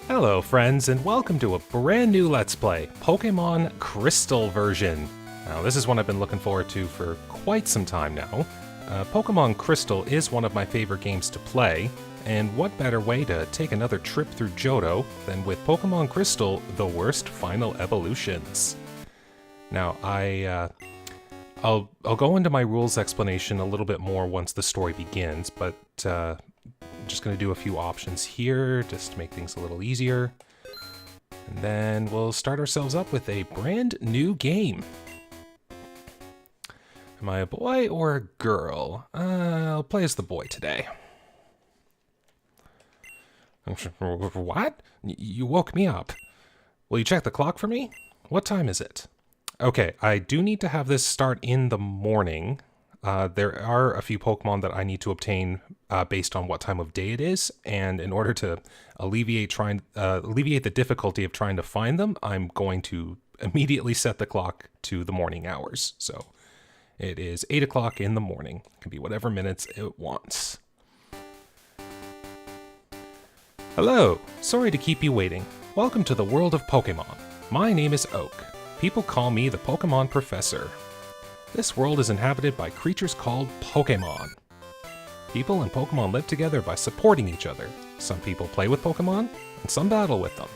Hello friends, and welcome to a brand new Let's Play, Pokemon Crystal version. Now this is one I've been looking forward to for quite some time now. Pokemon Crystal is one of my favorite games to play, and what better way to take another trip through Johto than with Pokemon Crystal, the worst final evolutions. Now I'll go into my rules explanation a little bit more once the story begins, but I'm just going to do a few options here just to make things a little easier. And then we'll start ourselves up with a brand new game. Am I a boy or a girl? I'll play as the boy today. What? You woke me up. Will you check the clock for me? What time is it? Okay, I do need to have this start in the morning. There are a few Pokemon that I need to obtain based on what time of day it is, and in order to alleviate the difficulty of trying to find them, I'm going to immediately set the clock to the morning hours. So it is 8 o'clock in the morning. It can be whatever minutes it wants. Hello, sorry to keep you waiting. Welcome to the world of Pokemon. My name is Oak. People call me the Pokemon Professor. This world is inhabited by creatures called Pokemon. People and Pokemon live together by supporting each other. Some people play with Pokemon, and some battle with them.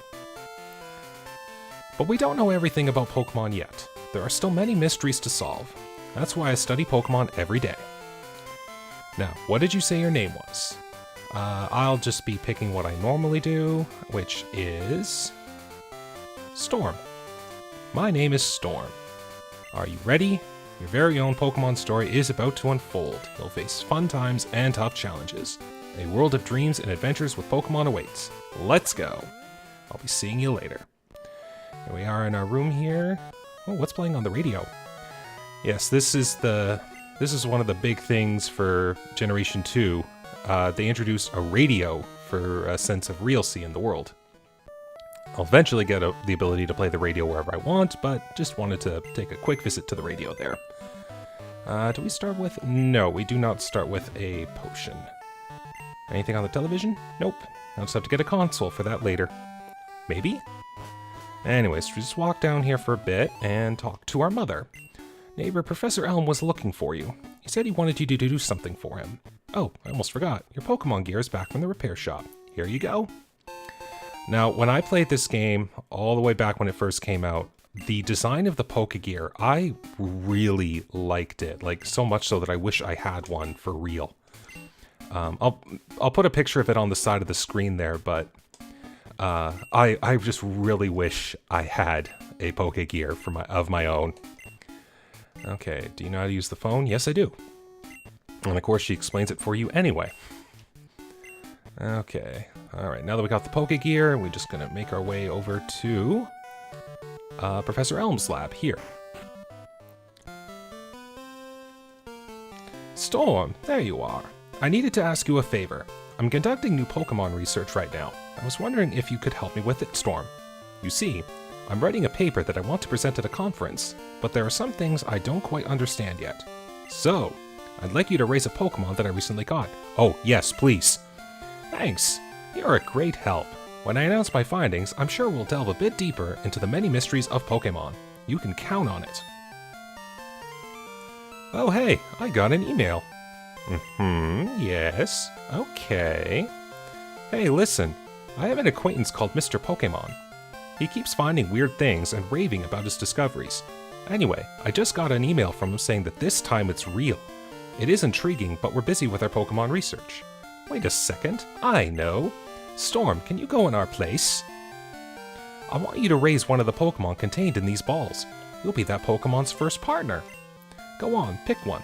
But we don't know everything about Pokemon yet. There are still many mysteries to solve. That's why I study Pokemon every day. Now, what did you say your name was? I'll just be picking what I normally do, which is Storm. My name is Storm. Are you ready? Your very own Pokemon story is about to unfold. You'll face fun times and tough challenges. A world of dreams and adventures with Pokemon awaits. Let's go! I'll be seeing you later. Here we are in our room here. Oh, what's playing on the radio? Yes, this is one of the big things for Generation 2. They introduced a radio for a sense of realcy in the world. I'll eventually get the ability to play the radio wherever I want, but just wanted to take a quick visit to the radio there. Do we start with... No, we do not start with a potion. Anything on the television? Nope. I'll just have to get a console for that later. Maybe? Anyways, we just walk down here for a bit and talk to our mother. Neighbor, Professor Elm was looking for you. He said he wanted you to do something for him. Oh, I almost forgot. Your Pokemon gear is back from the repair shop. Here you go. Now, when I played this game, all the way back when it first came out, the design of the Pokegear, I really liked it. Like, so much so that I wish I had one for real. I'll put a picture of it on the side of the screen there, but I just really wish I had a Pokegear of my own. Okay, do you know how to use the phone? Yes, I do. And of course, she explains it for you anyway. Okay, alright, now that we got the Pokegear, we're just gonna make our way over to Professor Elm's lab here. Storm, there you are. I needed to ask you a favor. I'm conducting new Pokemon research right now. I was wondering if you could help me with it, Storm. You see, I'm writing a paper that I want to present at a conference, but there are some things I don't quite understand yet. So, I'd like you to raise a Pokemon that I recently got. Oh, yes, please. Thanks. You're a great help. When I announce my findings, I'm sure we'll delve a bit deeper into the many mysteries of Pokemon. You can count on it. Oh hey, I got an email. Yes, okay. Hey, listen, I have an acquaintance called Mr. Pokemon. He keeps finding weird things and raving about his discoveries. Anyway, I just got an email from him saying that this time it's real. It is intriguing, but we're busy with our Pokemon research. Wait a second, I know. Storm, can you go in our place? I want you to raise one of the Pokemon contained in these balls. You'll be that Pokemon's first partner. Go on, pick one.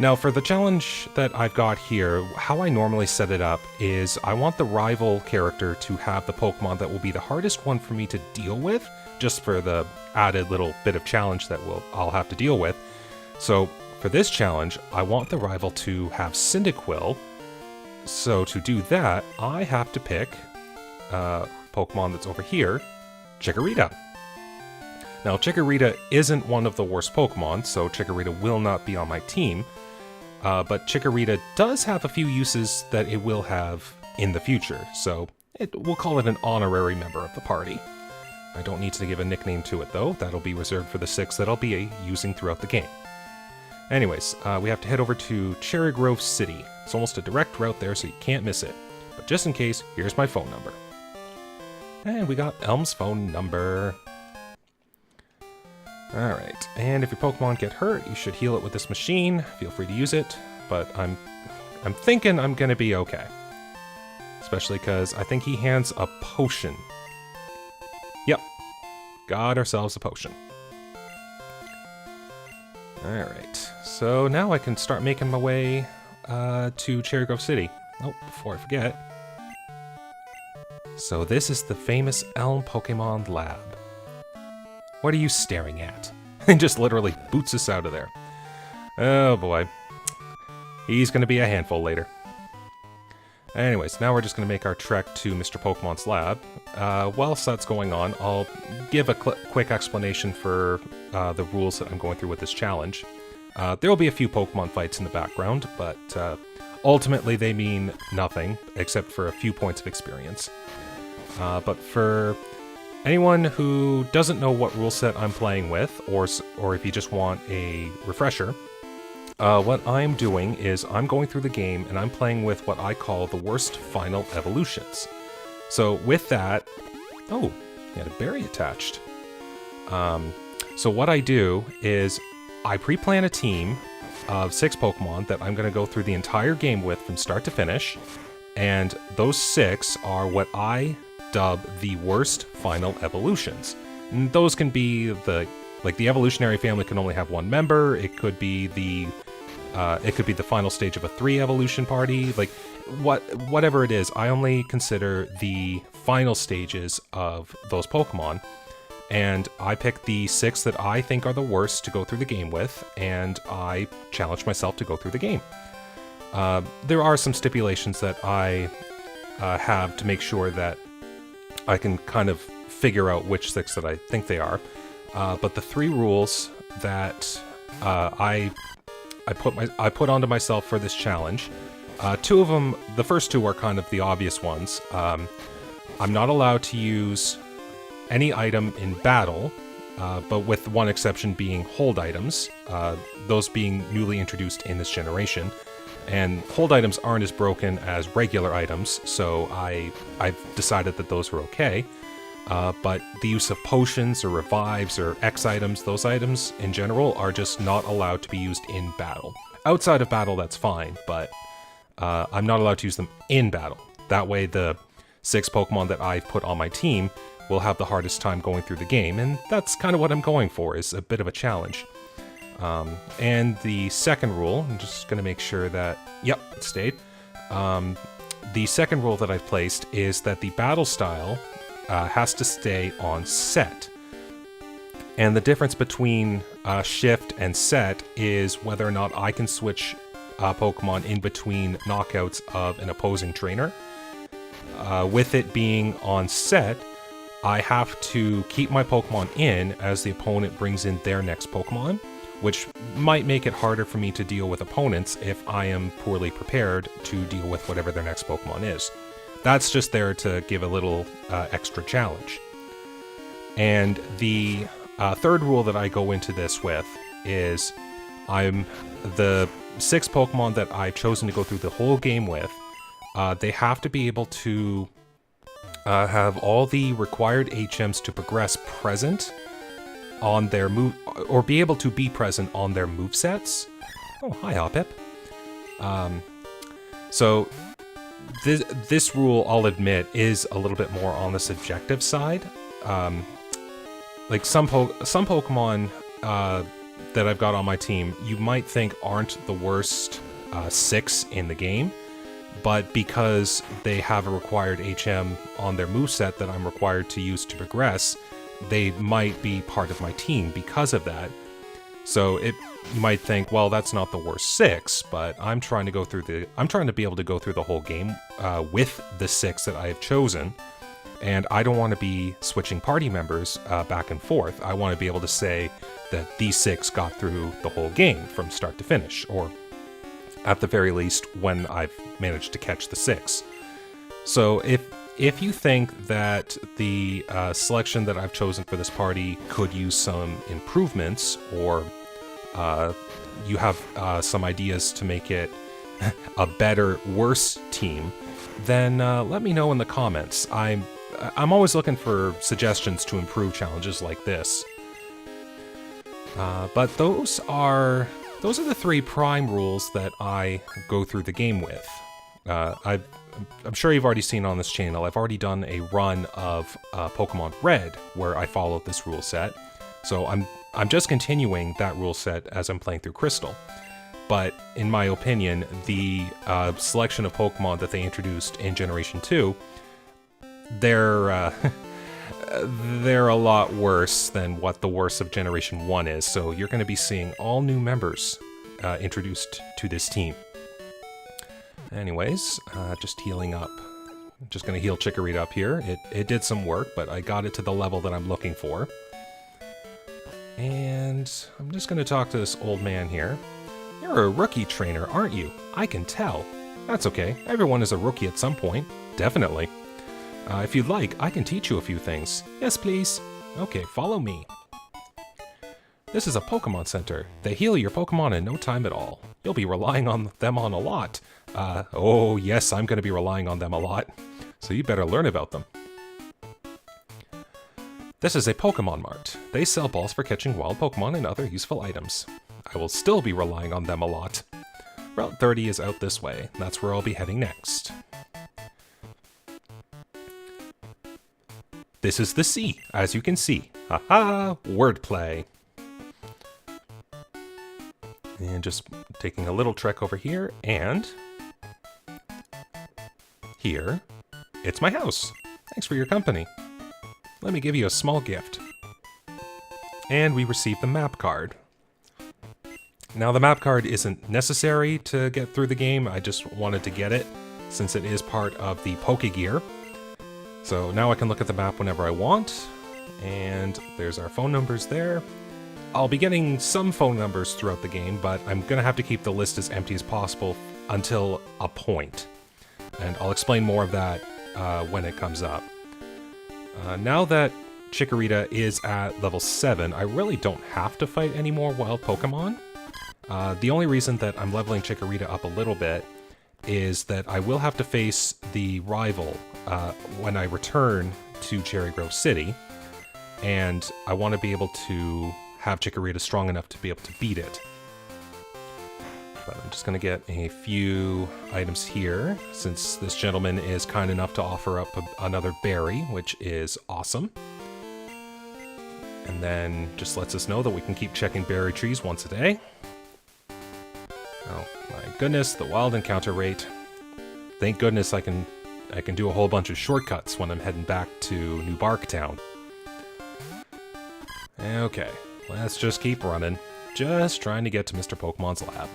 Now for the challenge that I've got here, how I normally set it up is I want the rival character to have the Pokemon that will be the hardest one for me to deal with, just for the added little bit of challenge that I'll have to deal with. So for this challenge, I want the rival to have Cyndaquil. So to do that, I have to pick Pokemon that's over here, Chikurita. Now, Chikurita isn't one of the worst Pokemon, so Chikurita will not be on my team. But Chikurita does have a few uses that it will have in the future, so We'll call it an honorary member of the party. I don't need to give a nickname to it, though. That'll be reserved for the 6 that I'll be using throughout the game. Anyways, we have to head over to Cherry Grove City. It's almost a direct route there, so you can't miss it. But just in case, here's my phone number. And we got Elm's phone number. Alright, and if your Pokemon get hurt, you should heal it with this machine. Feel free to use it, but I'm thinking I'm gonna be okay. Especially because I think he hands a potion. Yep, got ourselves a potion. Alright, so now I can start making my way to Cherry Grove City. Oh, before I forget. So this is the famous Elm Pokemon Lab. What are you staring at? And just literally boots us out of there. Oh boy. He's gonna be a handful later. Anyways, now we're just gonna make our trek to Mr. Pokemon's lab. Whilst that's going on, I'll give a quick explanation for the rules that I'm going through with this challenge. There will be a few Pokemon fights in the background, but ultimately they mean nothing, except for a few points of experience. But for anyone who doesn't know what rule set I'm playing with, or if you just want a refresher, what I'm doing is I'm going through the game and I'm playing with what I call the worst final evolutions. So with that, oh, you had a berry attached. So what I do is I pre-plan a team of 6 Pokemon that I'm going to go through the entire game with from start to finish, and those 6 are what I dub the worst final evolutions. And those can be the evolutionary family can only have 1 member. It could be the final stage of a 3 evolution party. Like whatever it is, I only consider the final stages of those Pokemon. And I pick the 6 that I think are the worst to go through the game with, and I challenge myself to go through the game. There are some stipulations that I have to make sure that I can kind of figure out which 6 that I think they are. But the 3 rules that I put onto myself for this challenge, 2 of them, the first 2 are kind of the obvious ones. I'm not allowed to use any item in battle, but with one exception being hold items, those being newly introduced in this generation. And hold items aren't as broken as regular items, so I've decided that those are okay. But the use of potions or revives or X items, those items in general are just not allowed to be used in battle. Outside of battle, that's fine, but I'm not allowed to use them in battle. That way the 6 Pokemon that I've put on my team will have the hardest time going through the game, and that's kind of what I'm going for, is a bit of a challenge. And the second rule, I'm just going to make sure that, yep, it stayed. The second rule that I've placed is that the battle style has to stay on set. And the difference between shift and set is whether or not I can switch Pokemon in between knockouts of an opposing trainer. With it being on set, I have to keep my Pokemon in as the opponent brings in their next Pokemon, which might make it harder for me to deal with opponents if I am poorly prepared to deal with whatever their next Pokemon is. That's just there to give a little extra challenge. And the third rule that I go into this with is the 6 Pokemon that I've chosen to go through the whole game with, they have to be able to have all the required HMs to progress present on their move, or be able to be present on their movesets. Oh, hi, Hoppip. So this rule, I'll admit, is a little bit more on the subjective side. Like some Pokemon that I've got on my team, you might think aren't the worst 6 in the game, but because they have a required HM on their moveset that I'm required to use to progress, they might be part of my team because of that. So you might think, well, that's not the worst 6, but I'm trying to be able to go through the whole game with the 6 that I have chosen, and I don't want to be switching party members back and forth. I want to be able to say that these 6 got through the whole game from start to finish, or at the very least, when I've managed to catch the 6. So if you think that the selection that I've chosen for this party could use some improvements, or you have some ideas to make it a better, worse team, then let me know in the comments. I'm always looking for suggestions to improve challenges like this. But those are the 3 prime rules that I go through the game with. I'm sure you've already seen on this channel, I've already done a run of Pokemon Red where I followed this rule set. So I'm just continuing that rule set as I'm playing through Crystal. But in my opinion, the selection of Pokemon that they introduced in Generation 2, they're a lot worse than what the worst of Generation 1 is. So you're going to be seeing all new members introduced to this team. Anyways, just healing up. Just going to heal Chikurita up here. It did some work, but I got it to the level that I'm looking for. And I'm just going to talk to this old man here. You're a rookie trainer, aren't you? I can tell. That's okay. Everyone is a rookie at some point. Definitely. If you'd like, I can teach you a few things. Yes, please. Okay, follow me. This is a Pokemon Center. They heal your Pokemon in no time at all. You'll be relying on them a lot. Oh yes, I'm going to be relying on them a lot. So you better learn about them. This is a Pokemon Mart. They sell balls for catching wild Pokemon and other useful items. I will still be relying on them a lot. Route 30 is out this way. That's where I'll be heading next. This is the sea, as you can see. Haha, wordplay. And just taking a little trek over here, and here, it's my house. Thanks for your company. Let me give you a small gift. And we received the map card. Now the map card isn't necessary to get through the game, I just wanted to get it since it is part of the Pokegear. So now I can look at the map whenever I want, and there's our phone numbers there. I'll be getting some phone numbers throughout the game, but I'm going to have to keep the list as empty as possible until a point. And I'll explain more of that when it comes up. Now that Chikurita is at level 7, I really don't have to fight any more wild Pokemon. The only reason that I'm leveling Chikurita up a little bit is that I will have to face the rival when I return to Cherry Grove City, and I want to be able to have Chikurita strong enough to be able to beat it. But I'm just going to get a few items here, since this gentleman is kind enough to offer up another berry, which is awesome. And then just lets us know that we can keep checking berry trees once a day. Oh my goodness, the wild encounter rate. Thank goodness I can do a whole bunch of shortcuts when I'm heading back to New Barktown. Okay, let's just keep running. Just trying to get to Mr. Pokemon's lab.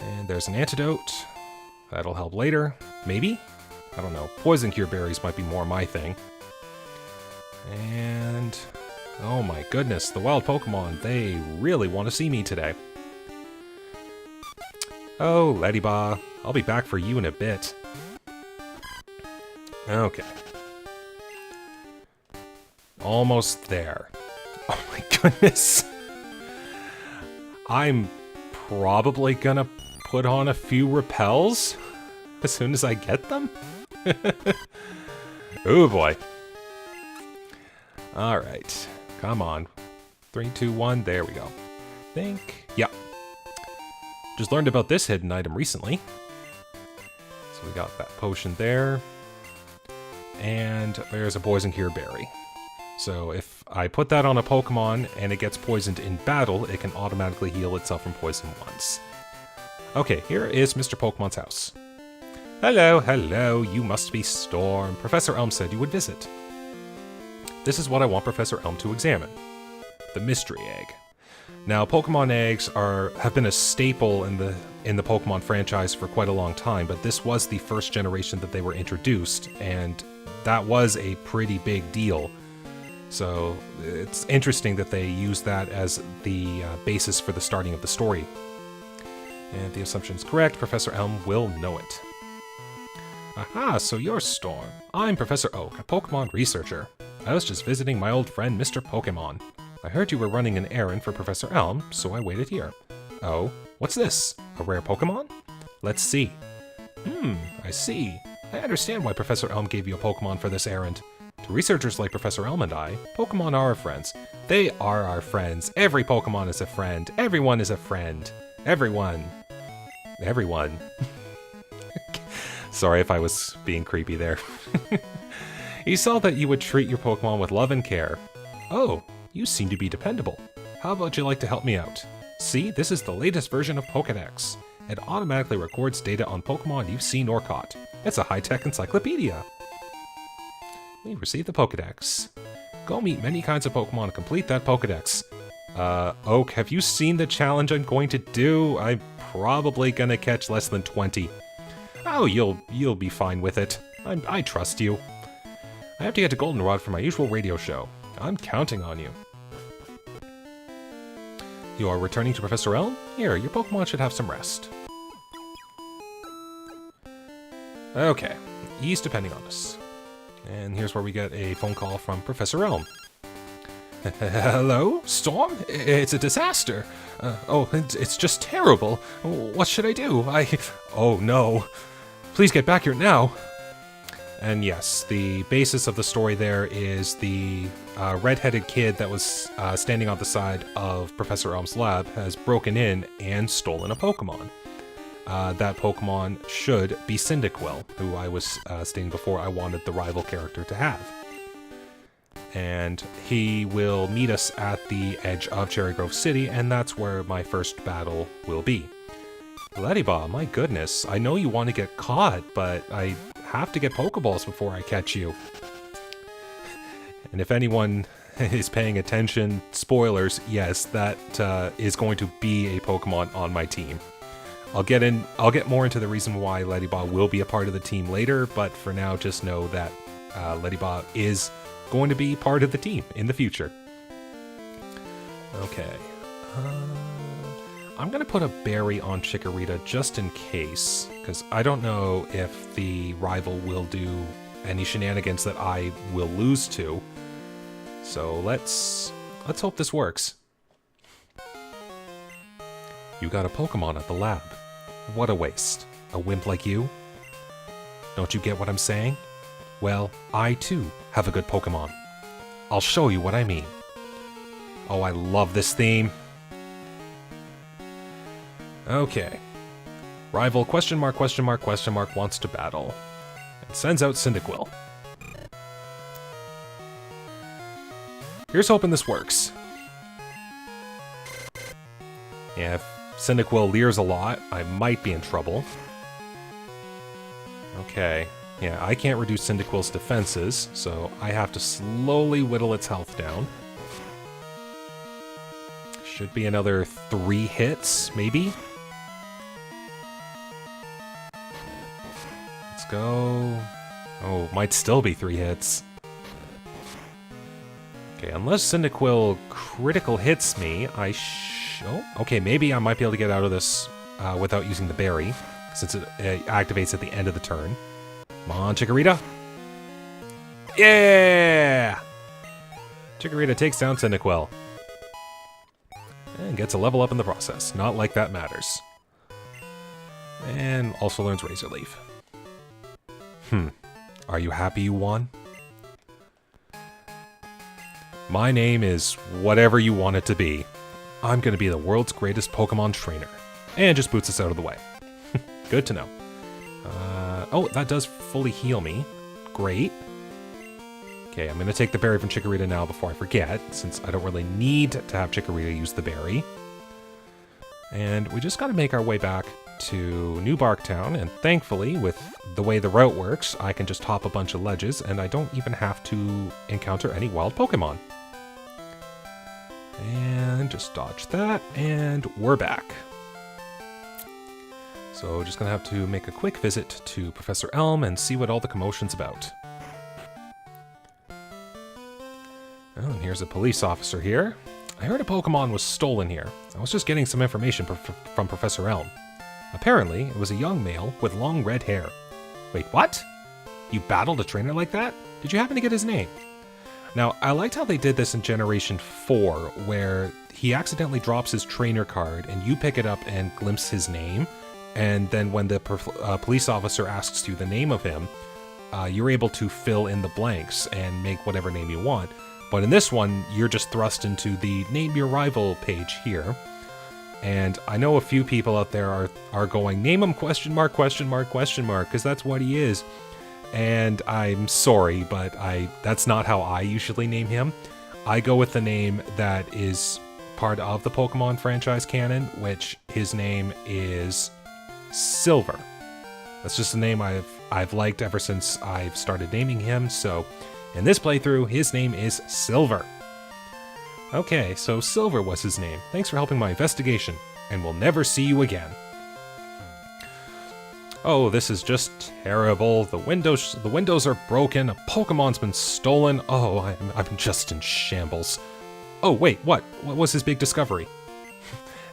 And there's an antidote. That'll help later. Maybe? I don't know. Poison cure berries might be more my thing. And oh my goodness, the wild Pokemon, they really want to see me today. Oh, Ladybah, I'll be back for you in a bit. Okay. Almost there. Oh my goodness. I'm probably gonna put on a few repels as soon as I get them. Oh boy. Alright. Come on. 3, 2, 1. There we go. Think. Yep. Just learned about this hidden item recently. So we got that potion there. And there's a poison cure berry. So if I put that on a Pokemon and it gets poisoned in battle, it can automatically heal itself from poison once. Okay, here is Mr. Pokemon's house. Hello, hello, you must be Storm. Professor Elm said you would visit. This is what I want Professor Elm to examine. The mystery egg. Now, Pokemon eggs have been a staple in the Pokemon franchise for quite a long time, but this was the first generation that they were introduced, and that was a pretty big deal. So it's interesting that they use that as the basis for the starting of the story. And the assumption is correct, Professor Elm will know it. Aha, so you're Storm. I'm Professor Oak, a Pokemon researcher. I was just visiting my old friend Mr. Pokemon. I heard you were running an errand for Professor Elm, so I waited here. Oh, what's this? A rare Pokemon? Let's see. I see. I understand why Professor Elm gave you a Pokemon for this errand. To researchers like Professor Elm and I, Pokemon are our friends. They are our friends. Every Pokemon is a friend. Everyone is a friend. Everyone. Sorry if I was being creepy there. He saw that you would treat your Pokemon with love and care. Oh, you seem to be dependable. How about you like to help me out? See, this is the latest version of Pokedex. It automatically records data on Pokemon you've seen or caught. It's a high-tech encyclopedia. We received the Pokedex. Go meet many kinds of Pokemon and complete that Pokedex. Oak, have you seen the challenge I'm going to do? I'm probably gonna catch less than 20. Oh, you'll be fine with it. I trust you. I have to get to Goldenrod for my usual radio show. I'm counting on you. You are returning to Professor Elm? Here, your Pokemon should have some rest. Okay, he's depending on us. And here's where we get a phone call from Professor Elm. Hello, Storm? It's a disaster. It's just terrible. What should I do? Oh no. Please get back here now. And yes, the basis of the story there is the red-headed kid that was standing on the side of Professor Elm's lab has broken in and stolen a Pokemon. That Pokemon should be Cyndaquil, who I was stating before I wanted the rival character to have. And he will meet us at the edge of Cherry Grove City, and that's where my first battle will be. Ledyba, my goodness, I know you want to get caught, but I have to get Pokeballs before I catch you. And if anyone is paying attention, spoilers, yes, that is going to be a Pokemon on my team. I'll get more into the reason why Ledyba will be a part of the team later, but for now, just know that Ledyba is going to be part of the team in the future. Okay. I'm going to put a berry on Chikurita just in case, because I don't know if the rival will do any shenanigans that I will lose to. So let's hope this works. You got a Pokemon at the lab. What a waste. A wimp like you? Don't you get what I'm saying? Well, I too have a good Pokemon. I'll show you what I mean. Oh, I love this theme. Okay. Rival question mark wants to battle. And sends out Cyndaquil. Here's hoping this works. Yeah, if Cyndaquil leers a lot, I might be in trouble. Okay. Yeah, I can't reduce Cyndaquil's defenses, so I have to slowly whittle its health down. Should be another 3 hits, maybe? Let's go. Oh, might still be 3 hits. Okay, unless Cyndaquil critical hits me, oh, okay, maybe I might be able to get out of this without using the berry, since it activates at the end of the turn. Come on, Chikurita. Yeah! Chikurita takes down Cyndaquil. And gets a level up in the process. Not like that matters. And also learns Razor Leaf. Are you happy you won? My name is whatever you want it to be. I'm gonna be the world's greatest Pokemon trainer. And just boots us out of the way. Good to know. Oh, that does fully heal me. Great. Okay, I'm gonna take the berry from Chikurita now before I forget, since I don't really need to have Chikurita use the berry. And we just gotta make our way back to New Barktown, and thankfully, with the way the route works, I can just hop a bunch of ledges, and I don't even have to encounter any wild Pokemon. And just dodge that, and we're back. So just gonna have to make a quick visit to Professor Elm and see what all the commotion's about. Oh, and here's a police officer here. I heard a Pokemon was stolen here. I was just getting some information from Professor Elm. Apparently, it was a young male with long red hair. Wait, what? You battled a trainer like that? Did you happen to get his name? Now, I liked how they did this in Generation 4, where he accidentally drops his trainer card, and you pick it up and glimpse his name, and then when the police officer asks you the name of him, you're able to fill in the blanks and make whatever name you want. But in this one, you're just thrust into the Name Your Rival page here. And I know a few people out there are going, name him question mark, because that's what he is. And I'm sorry, but that's not how I usually name him. I go with the name that is part of the Pokemon franchise canon, which his name is Silver. That's just a name I've liked ever since I've started naming him, so in this playthrough, his name is Silver. Okay, so Silver was his name. Thanks for helping my investigation, and we'll never see you again. Oh, this is just terrible. The windows are broken. A Pokemon's been stolen. Oh, I'm just in shambles. Oh, wait, what? What was his big discovery?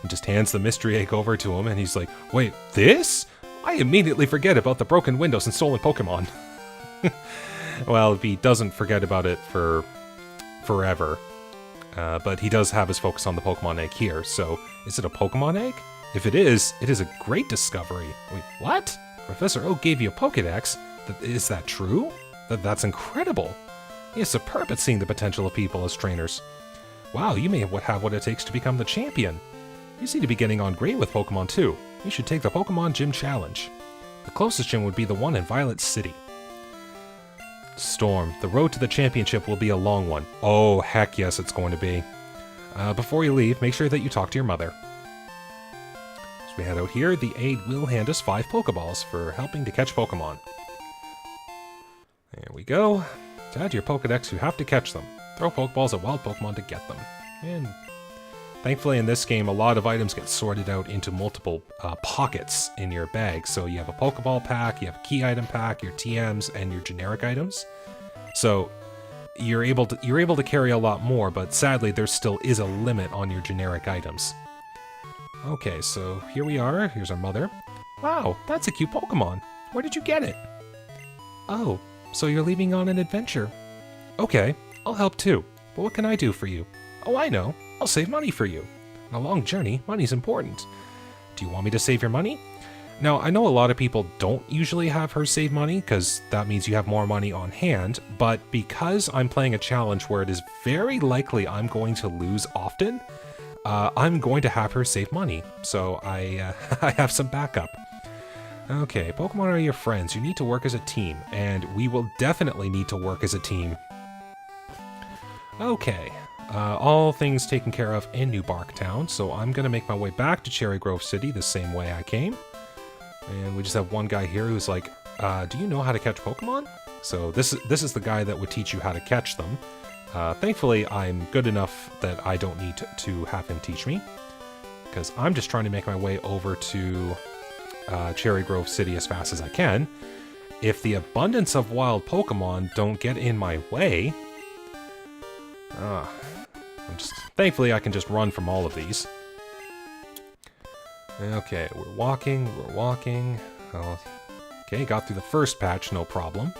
And just hands the mystery egg over to him, and he's like, wait, this? I immediately forget about the broken windows and stolen Pokemon. Well, he doesn't forget about it for forever. But he does have his focus on the Pokemon egg here, so is it a Pokemon egg? If it is a great discovery. Wait, what? Professor Oak gave you a Pokedex? Is that true? That's incredible. He is superb at seeing the potential of people as trainers. Wow, you may have what it takes to become the champion. You seem to be getting on great with Pokemon too. You should take the Pokemon Gym Challenge. The closest gym would be the one in Violet City. Storm, the road to the championship will be a long one. Oh, heck yes, it's going to be. Before you leave, make sure that you talk to your mother. As we head out here, the aide will hand us 5 Pokeballs for helping to catch Pokemon. There we go. To add to your Pokedex, you have to catch them. Throw Pokeballs at wild Pokemon to get them. And thankfully in this game, a lot of items get sorted out into multiple pockets in your bag. So you have a Pokeball pack, you have a key item pack, your TMs, and your generic items. So you're able to carry a lot more, but sadly there still is a limit on your generic items. Okay, so here we are. Here's our mother. Wow, that's a cute Pokemon. Where did you get it? Oh, so you're leaving on an adventure. Okay, I'll help too. But what can I do for you? Oh, I know. I'll save money for you. On a long journey, money's important. Do you want me to save your money? Now, I know a lot of people don't usually have her save money, because that means you have more money on hand, but because I'm playing a challenge where it is very likely I'm going to lose often, I'm going to have her save money, so I have some backup. Okay, Pokemon are your friends. You need to work as a team, and we will definitely need to work as a team. Okay. All things taken care of in New Bark Town, so I'm going to make my way back to Cherry Grove City the same way I came. And we just have one guy here who's like, do you know how to catch Pokemon? So this is the guy that would teach you how to catch them. Thankfully, I'm good enough that I don't need to have him teach me, because I'm just trying to make my way over to Cherry Grove City as fast as I can. If the abundance of wild Pokemon don't get in my way... thankfully, I can just run from all of these. Okay, we're walking. Oh, okay, got through the first patch, no problem.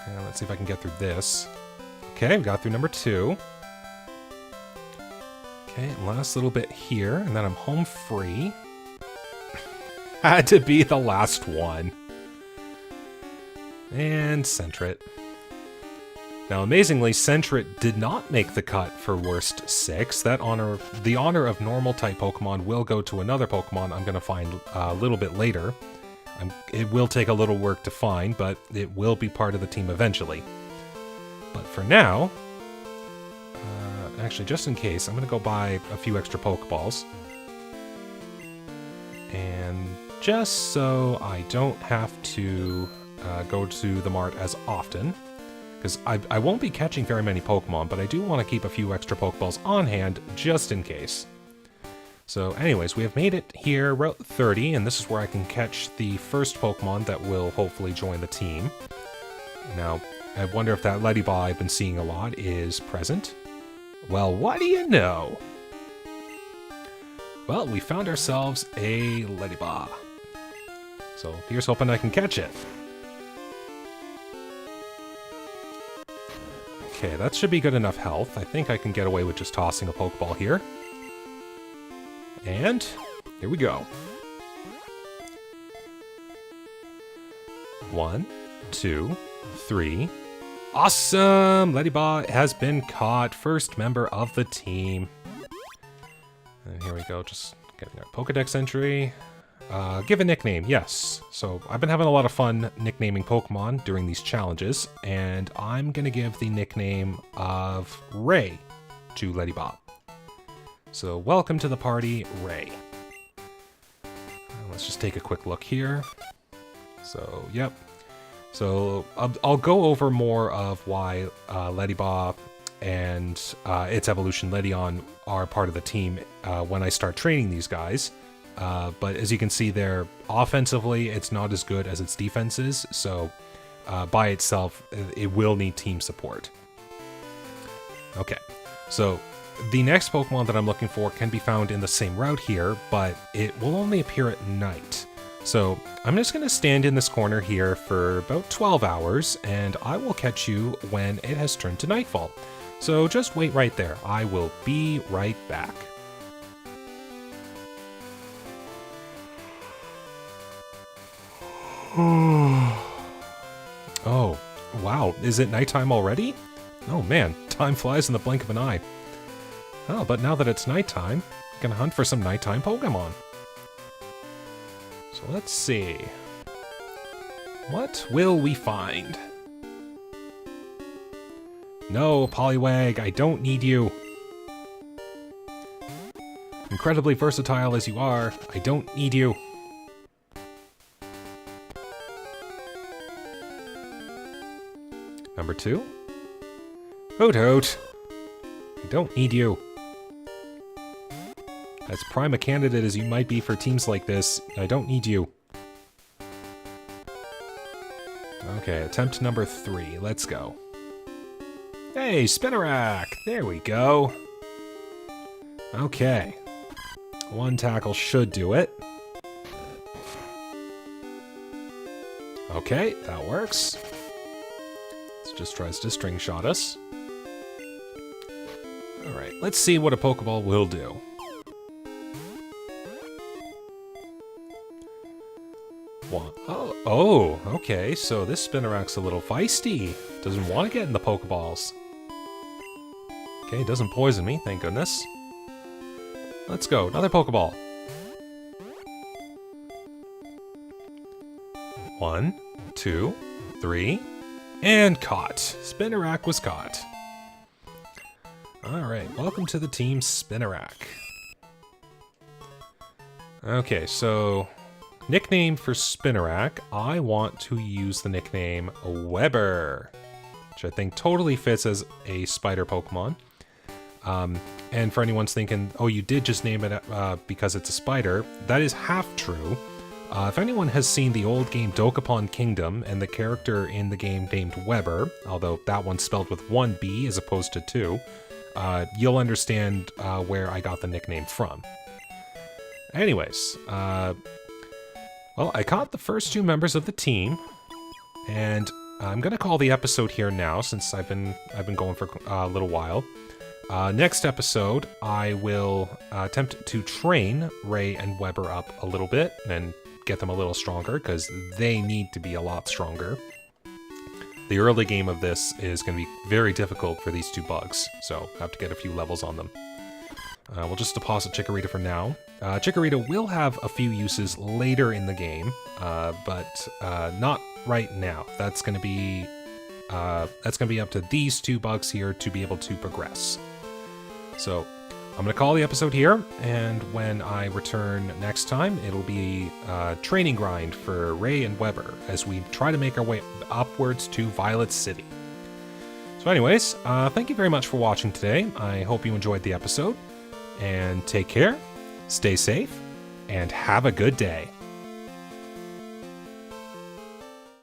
And let's see if I can get through this. Okay, we got through number 2. Okay, last little bit here, and then I'm home free. Had to be the last one. And Sentret. Now, amazingly, Sentret did not make the cut for Worst 6. The honor of normal-type Pokemon will go to another Pokemon I'm going to find a little bit later. It will take a little work to find, but it will be part of the team eventually. But for now... actually, just in case, I'm going to go buy a few extra Pokeballs. And just so I don't have to go to the mart as often... because I won't be catching very many Pokemon, but I do want to keep a few extra Pokeballs on hand, just in case. So anyways, we have made it here, Route 30, and this is where I can catch the first Pokemon that will hopefully join the team. Now, I wonder if that Ledybah I've been seeing a lot is present. Well, what do you know? Well, we found ourselves a Ledybah. So here's hoping I can catch it. Okay, that should be good enough health. I think I can get away with just tossing a Pokeball here. And here we go. 1, 2, 3. Awesome! Ladybot has been caught. First member of the team. And here we go, just getting our Pokedex entry. Give a nickname, yes. So I've been having a lot of fun nicknaming Pokemon during these challenges, and I'm gonna give the nickname of Ray to Ladybot. So welcome to the party, Ray. Let's just take a quick look here. So, yep. So I'll go over more of why Ladybot and its evolution Ledion are part of the team when I start training these guys. But as you can see there, offensively, it's not as good as its defense is, so by itself, it will need team support. Okay, so the next Pokemon that I'm looking for can be found in the same route here, but it will only appear at night. So I'm just going to stand in this corner here for about 12 hours, and I will catch you when it has turned to nightfall. So just wait right there. I will be right back. Oh, wow. Is it nighttime already? Oh man, time flies in the blink of an eye. Oh, but now that it's nighttime, I'm gonna hunt for some nighttime Pokemon. So let's see. What will we find? No, Poliwag, I don't need you. Incredibly versatile as you are, I don't need you. Number 2. Hoot Hoot. I don't need you. As prime a candidate as you might be for teams like this, I don't need you. Okay, attempt number 3. Let's go. Hey, Spinarak! There we go. Okay. 1 tackle should do it. Okay, that works. Just tries to string shot us. Alright, let's see what a Pokeball will do. Oh, okay, so this Spinarak's a little feisty. Doesn't want to get in the Pokeballs. Okay, doesn't poison me, thank goodness. Let's go, another Pokeball. 1, 2, 3. And caught. Spinarak was caught. Alright, welcome to the team Spinarak. Okay, so nickname for Spinarak, I want to use the nickname Weber, which I think totally fits as a spider Pokemon. And for anyone's thinking, oh, you did just name it because it's a spider, that is half true. If anyone has seen the old game Dokapon Kingdom and the character in the game named Weber, although that one's spelled with 1 B as opposed to 2, you'll understand where I got the nickname from. Anyways, well, I caught the first 2 members of the team, and I'm gonna call the episode here now since I've been going for a little while. Next episode, I will attempt to train Ray and Weber up a little bit and get them a little stronger, because they need to be a lot stronger. The early game of this is going to be very difficult for these 2 bugs, so I have to get a few levels on them. We'll just deposit Chikurita for now. Chikurita will have a few uses later in the game, but not right now. That's going to be up to these 2 bugs here to be able to progress. So I'm going to call the episode here, and when I return next time, it'll be a training grind for Ray and Weber as we try to make our way upwards to Violet City. So anyways, thank you very much for watching today. I hope you enjoyed the episode, and take care, stay safe, and have a good day.